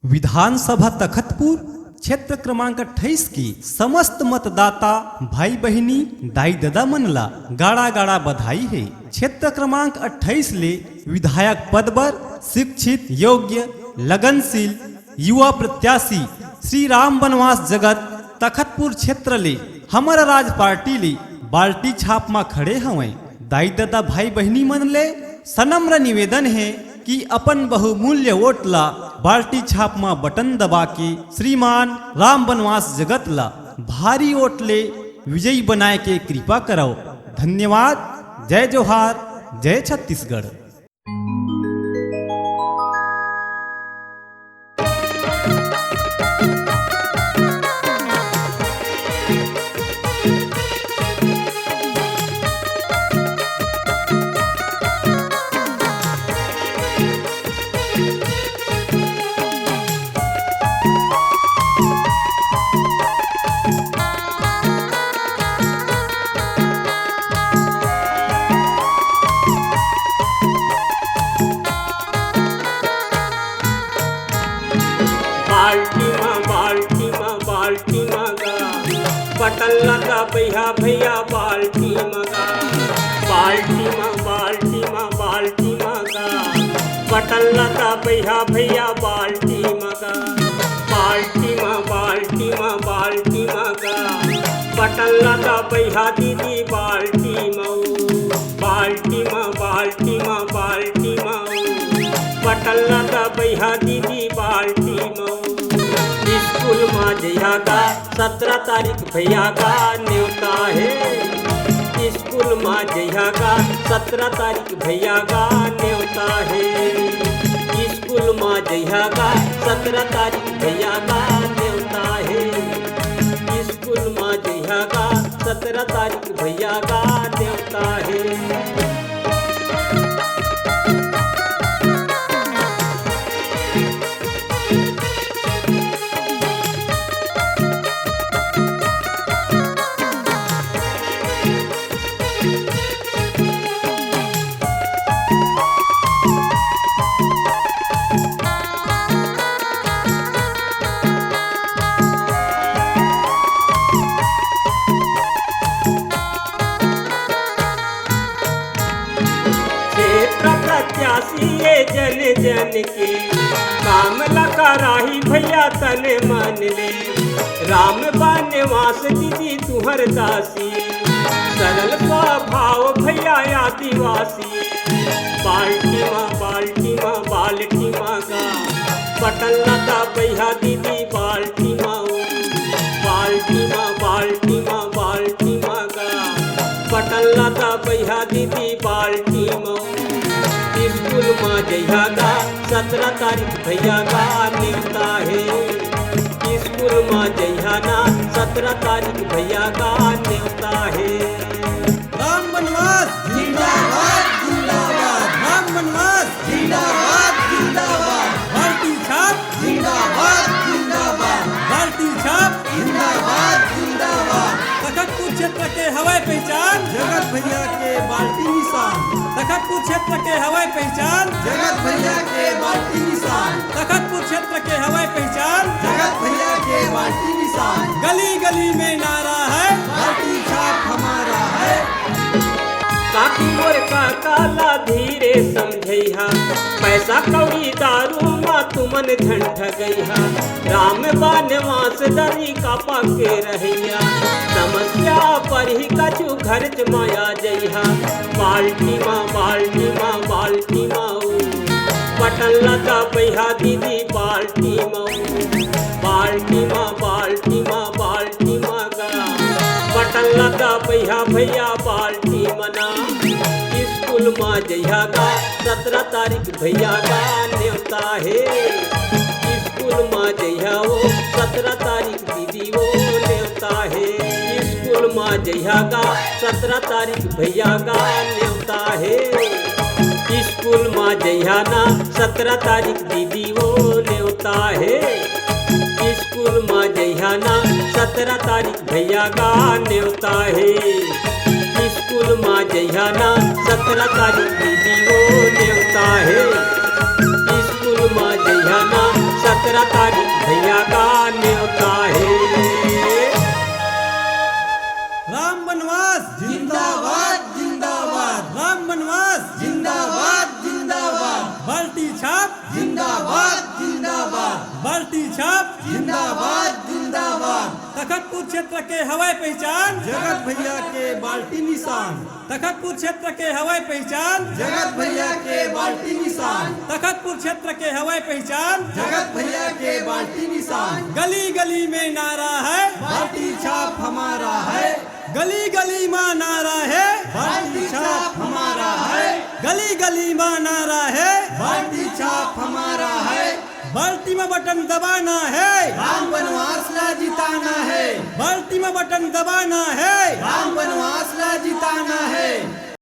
विधानसभा तखतपुर क्षेत्र क्रमांक 28 की समस्त मतदाता भाई बहिनी दाई दादा मनला गाड़ा गाड़ा बधाई है। क्षेत्र क्रमांक 28 ले विधायक पद पर शिक्षित योग्य लगनशील युवा प्रत्याशी श्री राम बनवास जगत तखतपुर क्षेत्र ले हमारा राज पार्टी ले बाल्टी छाप में खड़े हवे। दाई दादा भाई बहिनी मन ले सनम्र निवेदन है कि अपन बहुमूल्य वोट ला बाल्टी छाप में बटन दबा के श्रीमान राम बनवास जगत ला भारी वोट ले विजयी बनाए के कृपा कराओ। धन्यवाद। जय जोहार, जय छत्तीसगढ़। बटन लगा भैया भैया बाल्टी मगा बाल्टी मगा बटन लगा भैया भैया बाल्टी मगा बाल्टी मगा बटन लगा भैया दीदी बाल्टी मऊ बाल्टी मऊ बटन लगा भैया दीदी बाल्टी मऊ। स्कूल में जइहा का 17 तारीख भैया का न्योता है। स्कूल में जइहा का 17 तारीख भैया का न्योता है। स्कूल में जइहा का 17 तारीख भैया का न्योता है। स्कूल में जइहा का 17 तारीख भैया का न्योता है। प्रत्याशी ये जन जन के काम लगा राही भैया तने मन ले। राम बनवास दीदी तुहर दासी सरल स्वभाव भैया आदिवासी। बाल्टी मगा बटन लगा भैया दीदी बाल्टी मऊ बाल्टी मगा बटन लगा भैया दीदी बाल्टी मऊ। स्कूल में जइहा का 17 तारीख भैया का न्योता है। स्कूल में जइहा ना 17 तारीख भैया का न्योता है। राम बनवास जिंदाबाद जिंदाबाद, राम बनवास जिंदाबाद जिंदाबाद, बाल्टी छाप जिंदाबाद जिंदाबाद, बाल्टी छाप जिंदाबाद जिंदाबाद। तखतपुर क्षेत्र के हवाई पहचान जगत भैया के बाल्टी निशान। तखतपुर क्षेत्र के हवाई पहचान जगत भैया के बाल्टी निशान। तखतपुर क्षेत्र के हवाई पहचान जगत भैया के बाल्टी निशान। गली गली में नारा है बाल्टी छाप हमारा है। काकी मोर काला धीरे समझैहा पैसा कौड़ी दारू मा तुमन झंठ गईहा। राम बनवास दरी कापा के रहिया समस्या पर ही कछु घर माया जइहा। बाल्टी माऊ बटन लगा भैया दीदी बाल्टी मऊ बाल्टी मगा बटन लगा भैया भैया बाल्टी मना। स्कूल में जइहा का 17 तारीख भैया का न्योता है। स्कूल में जइहा वो 17 तारीख दीदी वो न्योता है। स्कूल में जइहा का 17 तारीख भैया का न्योता है। स्कूल में जइहा ना 17 तारीख दीदी वो न्योता है। स्कूल में जइहा ना 17 तारीख भैया का न्योता है। स्कूल में जइहा ना 17 तारीख दीदी वो न्योता है। स्कूल में जइहा ना 17 तारीख भैया का न्योता है। राम वनवास जिंदाबाद जिंदाबाद, राम वनवास जिंदाबाद जिंदाबाद, बाल्टी छाप जिंदाबाद जिंदाबाद, बाल्टी छाप जिंदाबाद जिंदाबाद। तखतपुर क्षेत्र के हवाई पहचान जगत भैया के बाल्टी निशान, तखतपुर क्षेत्र के हवाई पहचान जगत भैया के बाल्टी निशान, तखतपुर क्षेत्र के हवाई पहचान जगत भैया के बाल्टी निशान। गली गली में नारा है, बाल्टी छाप हमारा है, गली गली में नारा है, बाल्टी छाप हमारा है, गली गली में नारा है। बाल्टी छाप हमारा है। बाल्टी में बटन दबाना है, राम वनवास ला जिताना है, बाल्टी में बटन दबाना है। राम वनवास ला जिताना है।